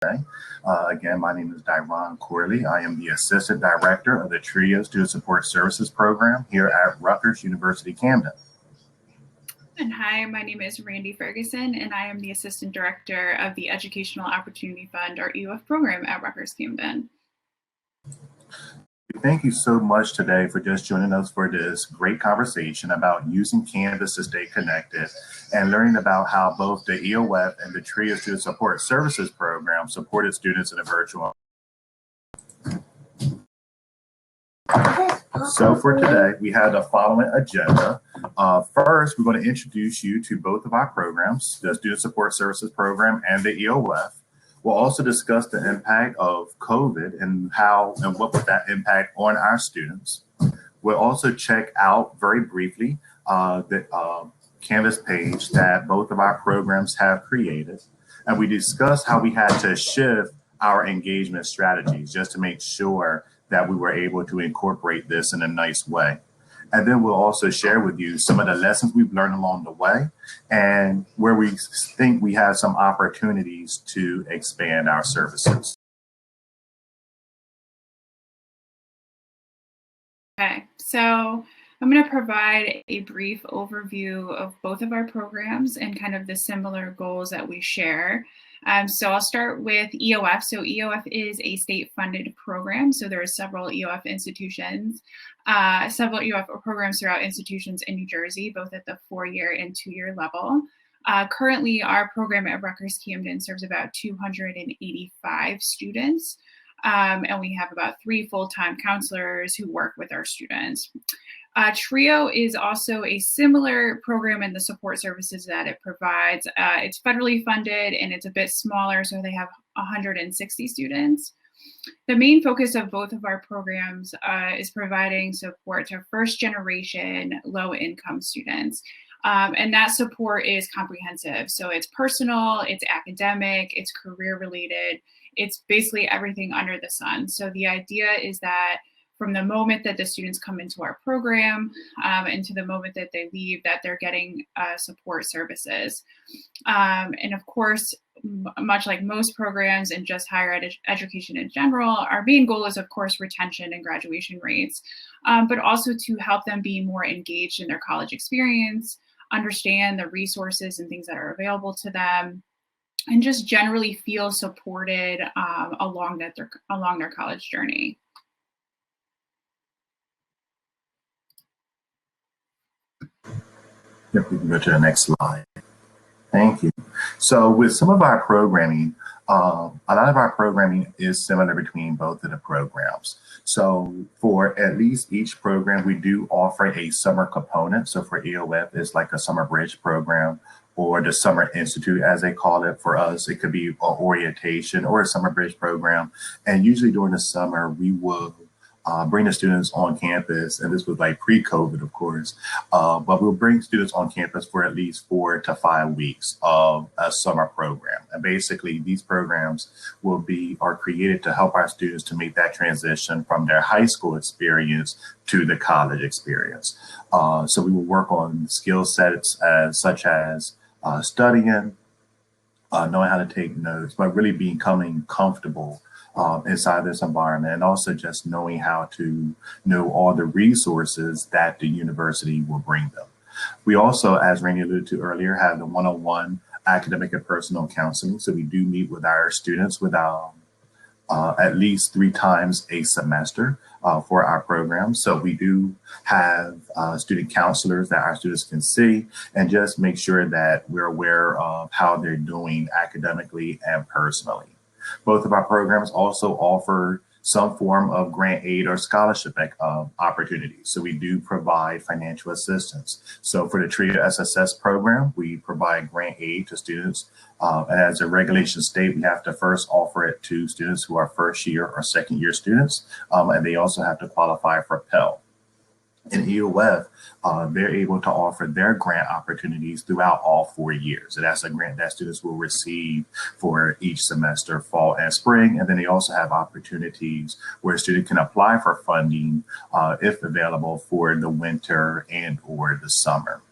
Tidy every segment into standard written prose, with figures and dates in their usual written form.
Again, my name is Dyron Corley. I am the Assistant Director of the TRIO Student Support Services Program here at Rutgers University-Camden. And hi, my name is Randy Ferguson, and I am the Assistant Director of the Educational Opportunity Fund, or EOF program at Rutgers-Camden. Thank you so much today for just joining us for this great conversation about using Canvas to stay connected and learning about how both the EOF and the TRIO Student Support Services Program supported students in a virtual. So for today, we have the following agenda. First, we're going to introduce you to both of our programs, the Student Support Services Program and the EOF. We'll also discuss the impact of COVID and how and what was that impact on our students. We'll also check out very briefly the Canvas page that both of our programs have created. And we discuss how we had to shift our engagement strategies just to make sure that we were able to incorporate this in a nice way. And then we'll also share with you some of the lessons we've learned along the way and where we think we have some opportunities to expand our services. Okay, so I'm going to provide a brief overview of both of our programs and kind of the similar goals that we share. So I'll start with EOF. So EOF is a state-funded program. So there are several EOF institutions, several EOF programs throughout institutions in New Jersey, both at the 4-year and 2-year level. Currently, our program at Rutgers-Camden serves about 285 students. And we have about 3 full-time counselors who work with our students. TRIO is also a similar program in the support services that it provides. It's federally funded and it's a bit smaller, so they have 160 students. The main focus of both of our programs is providing support to first-generation low-income students. And that support is comprehensive. So it's personal, it's academic, it's career-related. It's basically everything under the sun. So the idea is that from the moment that the students come into our program and to the moment that they leave, that they're getting support services. And of course, much like most programs and just higher education in general, our main goal is, of course, retention and graduation rates, but also to help them be more engaged in their college experience, understand the resources and things that are available to them, and just generally feel supported along their college journey. If we can go to the next slide. Thank you. So with some of our programming, a lot of our programming is similar between both of the programs. So for at least each program, we do offer a summer component. So for EOF, it's like a summer bridge program or the Summer Institute, as they call it. For us, it could be an orientation or a summer bridge program. And usually during the summer, we will bring the students on campus, and this was like pre-COVID, of course, but we'll bring students on campus for at least 4 to 5 weeks of a summer program. And basically, these programs are created to help our students to make that transition from their high school experience to the college experience. So we will work on skill sets such as studying, knowing how to take notes, but really becoming comfortable inside this environment, and also just knowing how to know all the resources that the university will bring them. We also, as Randy alluded to earlier, have the one-on-one academic and personal counseling. So we do meet with our students with at least 3 times a semester for our program. So we do have student counselors that our students can see and just make sure that we're aware of how they're doing academically and personally. Both of our programs also offer some form of grant aid or scholarship opportunities. So we do provide financial assistance. So for the TRIO SSS program, we provide grant aid to students. And as a regulation state, we have to first offer it to students who are first-year or second-year students, and they also have to qualify for Pell. In EOF, they're able to offer their grant opportunities throughout all 4 years. And that's a grant that students will receive for each semester, fall and spring. And then they also have opportunities where a student can apply for funding if available for the winter and or the summer.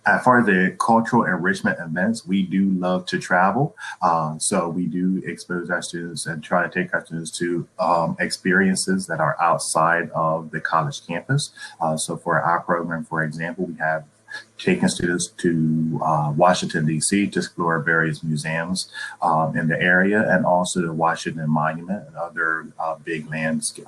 As far as the cultural enrichment events, we do love to travel. So we do expose our students and try to take our students to experiences that are outside of the college campus. So for our program, for example, we have taken students to Washington, D.C. to explore various museums in the area, and also the Washington Monument and other big lands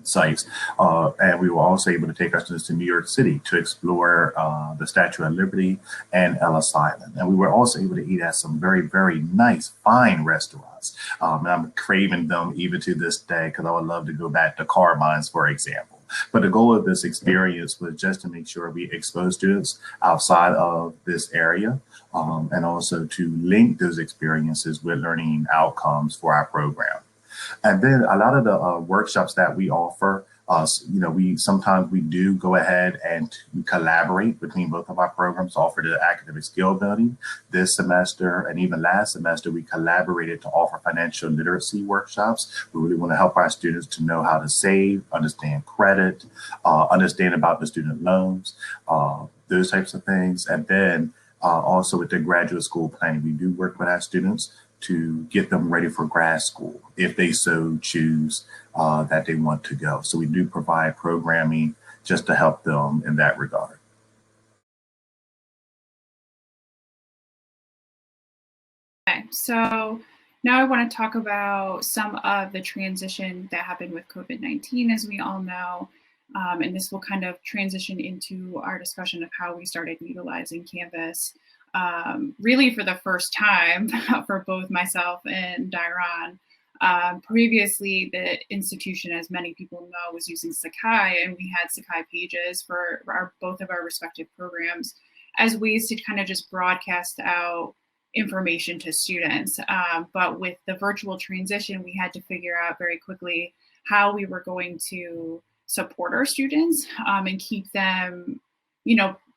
sites. And we were also able to take our students to New York City to explore the Statue of Liberty and Ellis Island. And we were also able to eat at some very, very nice, fine restaurants. And I'm craving them even to this day because I would love to go back to Carmine's, for example. But the goal of this experience was just to make sure we expose students outside of this area and also to link those experiences with learning outcomes for our program. And then a lot of the workshops that we offer, sometimes we do go ahead and we collaborate between both of our programs to offer the academic skill building. This semester and even last semester, we collaborated to offer financial literacy workshops. We really want to help our students to know how to save, understand credit, understand about the student loans, those types of things. And then also with the graduate school planning, we do work with our students to get them ready for grad school if they so choose that they want to go. So we do provide programming just to help them in that regard. Okay, so now I want to talk about some of the transition that happened with COVID-19, as we all know. And this will kind of transition into our discussion of how we started utilizing Canvas really for the first time for both myself and Dyron. Previously, the institution, as many people know, was using Sakai, and we had Sakai pages for both of our respective programs as ways to kind of just broadcast out information to students. But with the virtual transition, we had to figure out very quickly how we were going to support our students and keep them,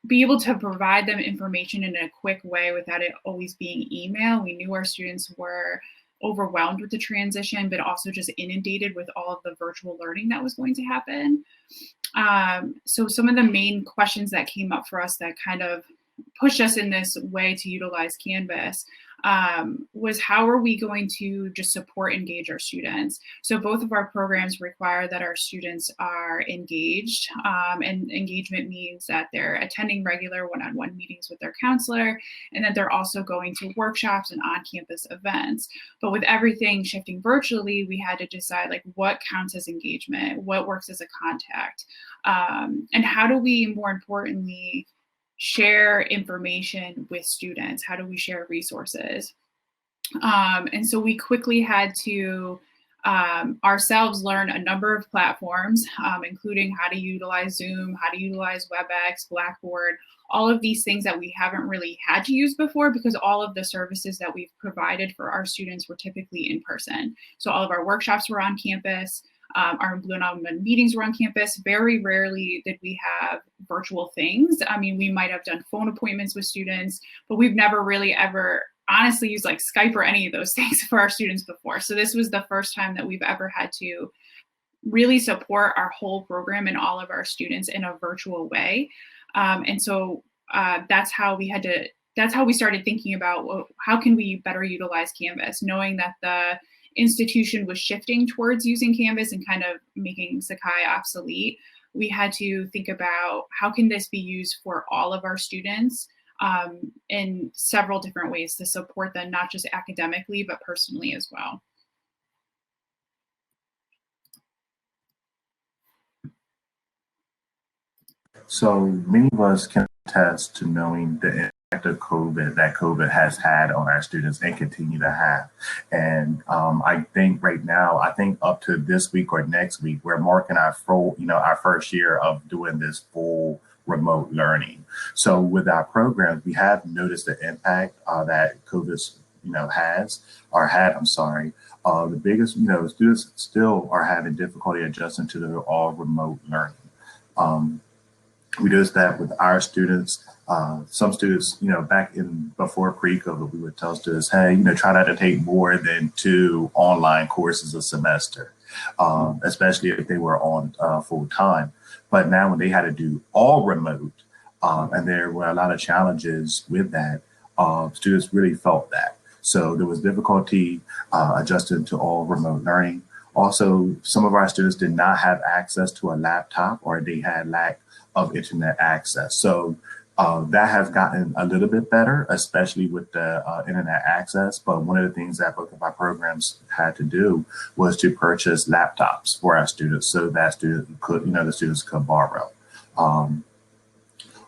be able to provide them information in a quick way without it always being email. We knew our students were overwhelmed with the transition, but also just inundated with all of the virtual learning that was going to happen. So some of the main questions that came up for us that kind of pushed us in this way to utilize Canvas was how are we going to just support, engage our students? So both of our programs require that our students are engaged, and engagement means that they're attending regular one-on-one meetings with their counselor, and that they're also going to workshops and on-campus events. But with everything shifting virtually, we had to decide like what counts as engagement, what works as a contact, and how do we, more importantly, share information with students? How do we share resources? And so we quickly had to ourselves learn a number of platforms, including how to utilize Zoom, how to utilize WebEx, Blackboard, all of these things that we haven't really had to use before because all of the services that we've provided for our students were typically in person. So all of our workshops were on campus. Our one-on-one meetings were on campus. Very rarely did we have virtual things. I mean, we might have done phone appointments with students, but we've never really ever honestly used like Skype or any of those things for our students before. So this was the first time that we've ever had to really support our whole program and all of our students in a virtual way. And so that's how we started thinking about, well, how can we better utilize Canvas, knowing that the institution was shifting towards using Canvas and kind of making Sakai obsolete. We had to think about how can this be used for all of our students in several different ways to support them, not just academically, but personally as well. So many of us can attest to knowing the impact of COVID that COVID has had on our students and continue to have. And I think right now, up to this week or next week, we're marking our first year of doing this full remote learning. So with our programs, we have noticed the impact that COVID the biggest, students still are having difficulty adjusting to the all remote learning. We noticed that with our students. Some students, back in before pre-COVID, we would tell students, hey, try not to take more than 2 online courses a semester, especially if they were on full time. But now when they had to do all remote, And there were a lot of challenges with that. Students really felt that. So there was difficulty adjusting to all remote learning. Also, some of our students did not have access to a laptop, or they had lack of internet access. So that has gotten a little bit better, especially with the internet access. But one of the things that both of our programs had to do was to purchase laptops for our students so that students could, the students could borrow.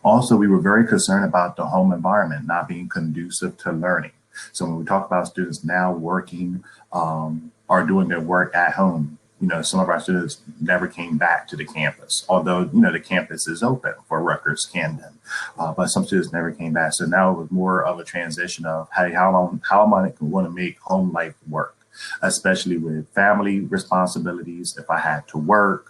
Also, we were very concerned about the home environment not being conducive to learning. So when we talk about students now working or doing their work at home, some of our students never came back to the campus, although, the campus is open for Rutgers Camden, but some students never came back. So now it was more of a transition of, hey, how am I going to make home life work, especially with family responsibilities, if I had to work,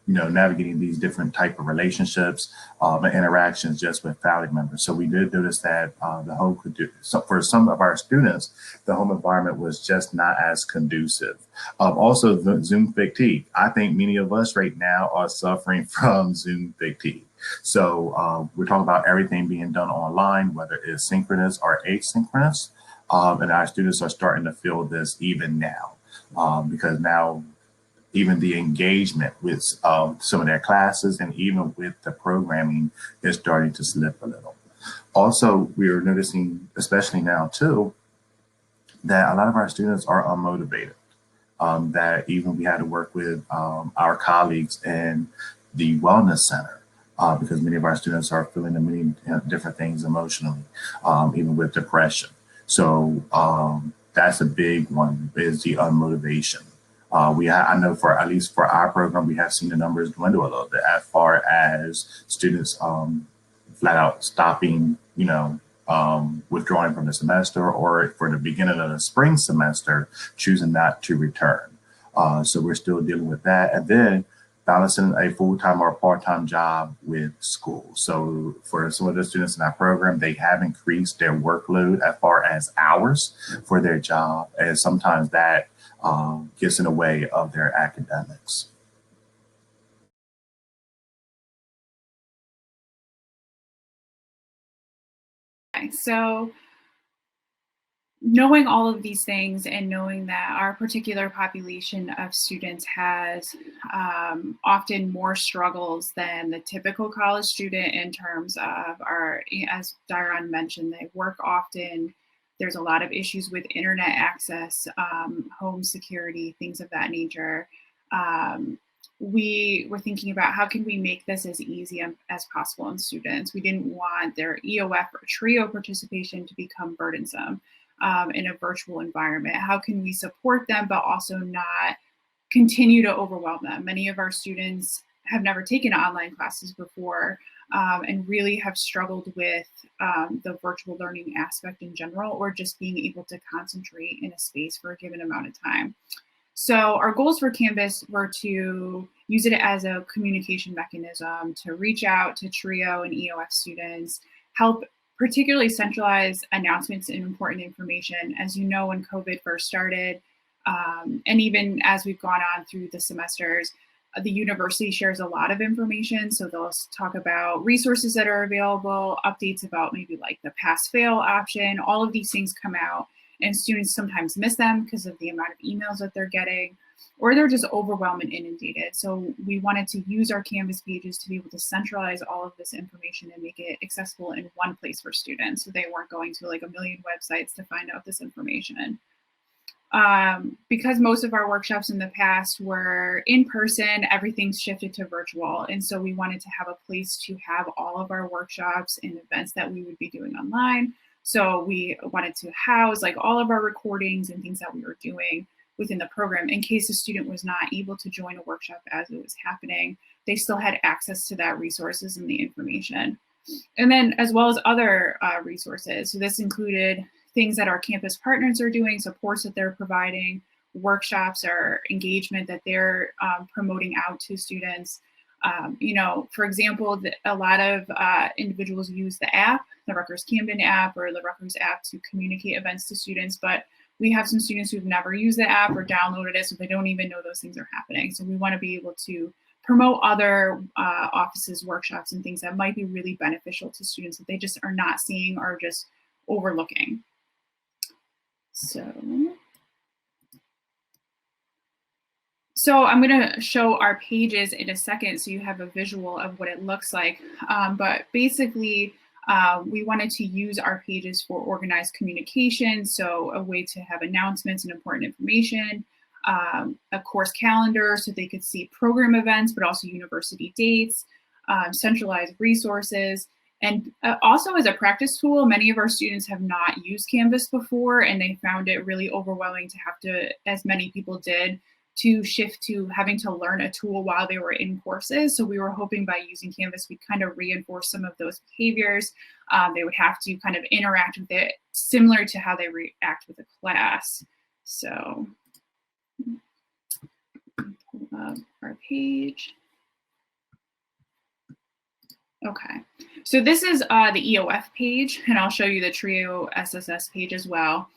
navigating these different type of relationships and interactions just with family members. So we did notice that the home could do, so for some of our students, the home environment was just not as conducive. Also, the Zoom fatigue. I think many of us right now are suffering from Zoom fatigue. So we're talking about everything being done online, whether it's synchronous or asynchronous. And our students are starting to feel this even now because now even the engagement with some of their classes and even with the programming is starting to slip a little. Also, we are noticing, especially now too, that a lot of our students are unmotivated. That even we had to work with our colleagues in the wellness center because many of our students are feeling many different things emotionally, even with depression. So that's a big one, is the unmotivation. I know for at least for our program, we have seen the numbers dwindle a little bit as far as students flat out stopping, withdrawing from the semester, or for the beginning of the spring semester, choosing not to return. So we're still dealing with that. And then balancing a full-time or part-time job with school. So for some of the students in our program, they have increased their workload as far as hours for their job. And sometimes that gets in the way of their academics. Okay, so knowing all of these things and knowing that our particular population of students has often more struggles than the typical college student in terms of as Dyron mentioned, they work often. There's a lot of issues with internet access, home security, things of that nature. We were thinking about how can we make this as easy as possible on students. We didn't want their EOF or TRIO participation to become burdensome in a virtual environment. How can we support them, but also not continue to overwhelm them? Many of our students have never taken online classes before and really have struggled with the virtual learning aspect in general, or just being able to concentrate in a space for a given amount of time. So our goals for Canvas were to use it as a communication mechanism to reach out to TRIO and EOF students, help particularly centralize announcements and important information. As you know, when COVID first started, and even as we've gone on through the semesters, the university shares a lot of information. So they'll talk about resources that are available, updates about maybe like the pass-fail option. All of these things come out, and students sometimes miss them because of the amount of emails that they're getting, or they're just overwhelmed and inundated. So we wanted to use our Canvas pages to be able to centralize all of this information and make it accessible in one place for students, so they weren't going to like a million websites to find out this information. Because most of our workshops in the past were in person, everything's shifted to virtual. And so we wanted to have a place to have all of our workshops and events that we would be doing online. So we wanted to house like all of our recordings and things that we were doing within the program in case a student was not able to join a workshop as it was happening. They still had access to that resources and the information. And then as well as other resources. So this included things that our campus partners are doing, supports that they're providing, workshops or engagement that they're promoting out to students. For example, a lot of individuals use the app, the Rutgers Camden app or the Rutgers app to communicate events to students, but we have some students who've never used the app or downloaded it, so they don't even know those things are happening. So we want to be able to promote other offices, workshops, and things that might be really beneficial to students that they just are not seeing or just overlooking. So I'm going to show our pages in a second so you have a visual of what it looks like. But basically, we wanted to use our pages for organized communication, so a way to have announcements and important information, a course calendar so they could see program events, but also university dates, centralized resources, and also as a practice tool. Many of our students have not used Canvas before, and they found it really overwhelming to have to, as many people did, to shift to having to learn a tool while they were in courses. So we were hoping by using Canvas, we kind of reinforce some of those behaviors. They would have to kind of interact with it similar to how they react with a class. So pull up our page. Okay, so this is the EOF page, and I'll show you the TRIO SSS page as well.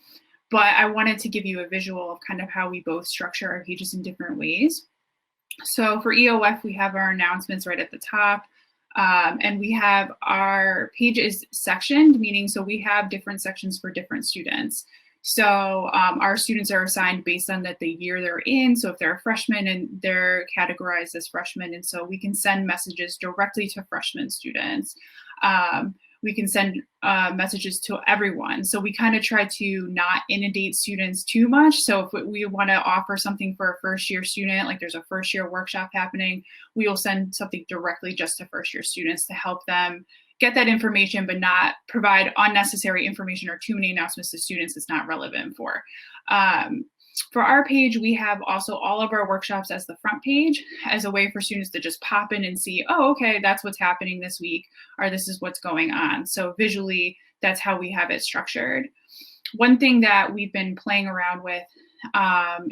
But I wanted to give you a visual of kind of how we both structure our pages in different ways. So for EOF, we have our announcements right at the top, and we have our pages sectioned, meaning so we have different sections for different students. So our students are assigned based on the year they're in. So if they're a freshman, and they're categorized as freshmen, and so we can send messages directly to freshman students. We can send messages to everyone. So we kind of try to not inundate students too much. So if we want to offer something for a first year student, like there's a first year workshop happening, we will send something directly just to first year students to help them get that information, but not provide unnecessary information or too many announcements to students it's not relevant for. For our page, we have also all of our workshops as the front page as a way for students to just pop in and see, oh, okay, that's what's happening this week, or this is what's going on. So visually, that's how we have it structured. One thing that we've been playing around with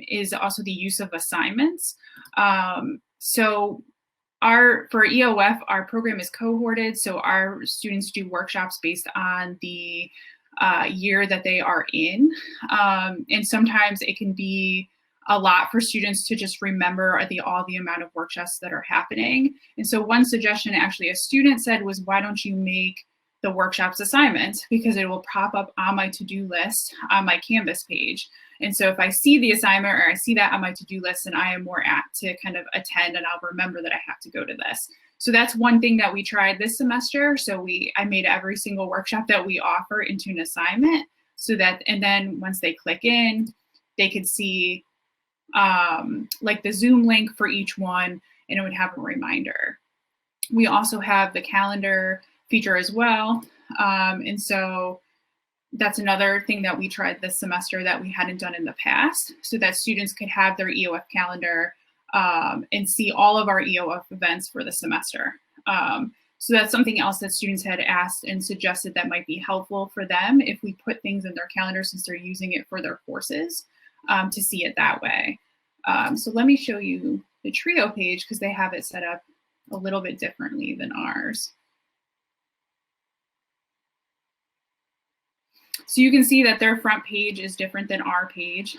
is also the use of assignments. So for EOF, our program is cohorted, so our students do workshops based on the year that they are in. And sometimes it can be a lot for students to just remember all the amount of workshops that are happening. And so one suggestion actually a student said was, why don't you make the workshops assignments, because it will pop up on my to-do list on my Canvas page. And so if I see the assignment or I see that on my to-do list, then I am more apt to kind of attend, and I'll remember that I have to go to this. So that's one thing that we tried this semester. So I made every single workshop that we offer into an assignment, so that, and then once they click in, they could see like the Zoom link for each one, and it would have a reminder. We also have the calendar feature as well. And so that's another thing that we tried this semester that we hadn't done in the past, so that students could have their EOF calendar and see all of our EOF events for the semester. So that's something else that students had asked and suggested that might be helpful for them if we put things in their calendar, since they're using it for their courses, to see it that way. So let me show you the TRIO page, because they have it set up a little bit differently than ours. So you can see that their front page is different than our page.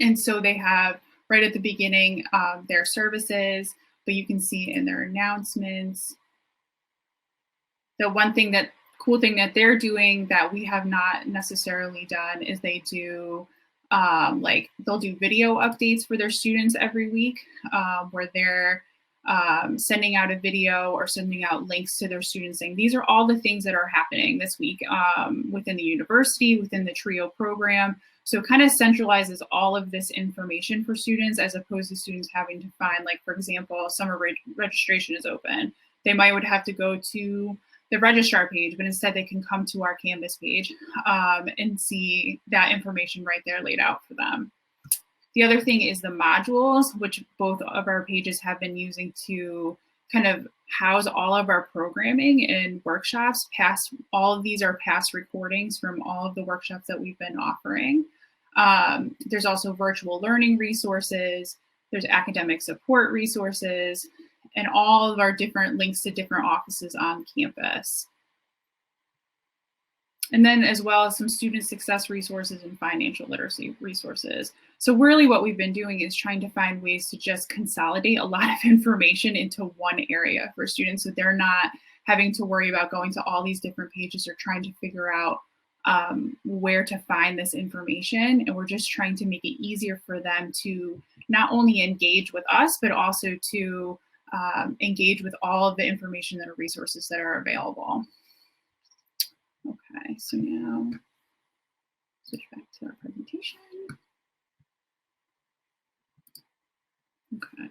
And so they have right at the beginning their services, but you can see in their announcements. The cool thing that they're doing that we have not necessarily done is they do they'll do video updates for their students every week, where they're sending out a video or sending out links to their students saying, these are all the things that are happening this week within the university, within the TRIO program. So it kind of centralizes all of this information for students, as opposed to students having to find, like, for example, summer registration is open. They would have to go to the registrar page, but instead they can come to our Canvas page and see that information right there laid out for them. The other thing is the modules, which both of our pages have been using to kind of house all of our programming and workshops. All of these are past recordings from all of the workshops that we've been offering. There's also virtual learning resources, there's academic support resources, and all of our different links to different offices on campus. And then as well as some student success resources and financial literacy resources. So really what we've been doing is trying to find ways to just consolidate a lot of information into one area for students so they're not having to worry about going to all these different pages or trying to figure out where to find this information. And we're just trying to make it easier for them to not only engage with us, but also to engage with all of the information and resources that are available. Okay, so now switch back to our presentation. Okay.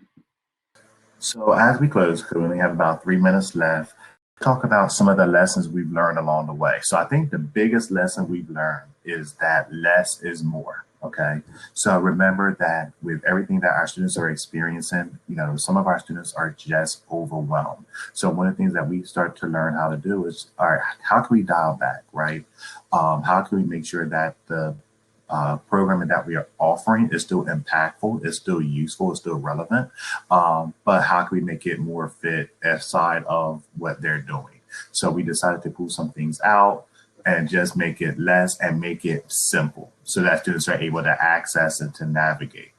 So as we close, because we only have about 3 minutes left, talk about some of the lessons we've learned along the way. So I think the biggest lesson we've learned is that less is more. Okay, so remember that with everything that our students are experiencing, some of our students are just overwhelmed. So one of the things that we start to learn how to do is, all right, how can we dial back, right? How can we make sure that the programming that we are offering is still impactful, is still useful, is still relevant, but how can we make it more fit aside of what they're doing? So we decided to pull some things out and just make it less and make it simple so that students are able to access and to navigate.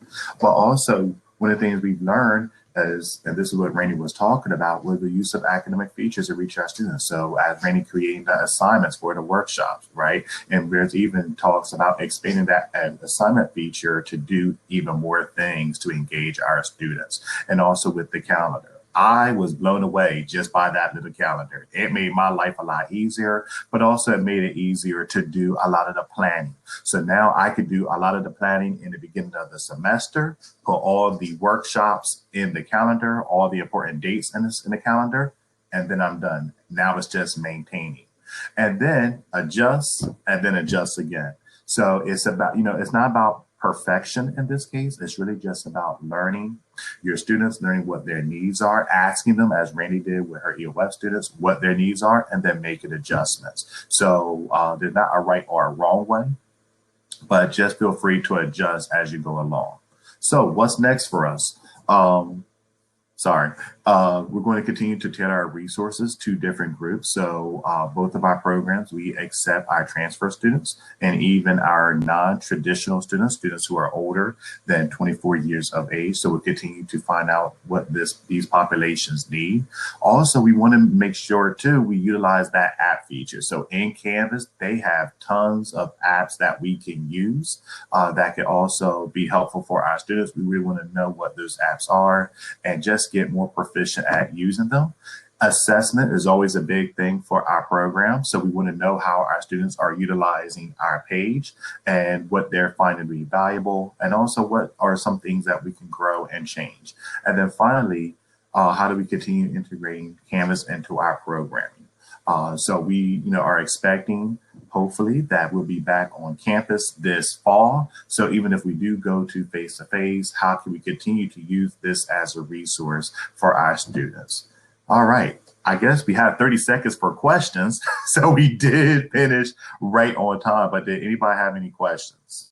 But also, one of the things we've learned is, and this is what Rainey was talking about, was the use of academic features to reach our students. So as Rainey created the assignments for the workshops, right? And there's even talks about expanding that assignment feature to do even more things to engage our students. And also with the calendar. I was blown away just by that little calendar. It made my life a lot easier, but also it made it easier to do a lot of the planning. So now I could do a lot of the planning in the beginning of the semester, put all the workshops in the calendar, all the important dates in the calendar, and then I'm done. Now it's just maintaining. And then adjust, and then adjust again. So it's about, it's not about perfection in this case. It's really just about learning your students, learning what their needs are, asking them, as Randy did with her EOF students, what their needs are, and then making adjustments. So there's not a right or a wrong way, but just feel free to adjust as you go along. So what's next for us? We're going to continue to tailor our resources to different groups. So both of our programs, we accept our transfer students and even our non-traditional students who are older than 24 years of age. So we'll continue to find out what these populations need. Also, we want to make sure too, we utilize that app feature. So in Canvas, they have tons of apps that we can use that can also be helpful for our students. We really want to know what those apps are and just get more proficient at using them. Assessment is always a big thing for our program. So we want to know how our students are utilizing our page and what they're finding to be valuable, and also what are some things that we can grow and change. And then finally, how do we continue integrating Canvas into our programming? So we are expecting, hopefully, that we'll be back on campus this fall. So even if we do go to face-to-face, how can we continue to use this as a resource for our students? All right, I guess we have 30 seconds for questions. So we did finish right on time, but did anybody have any questions?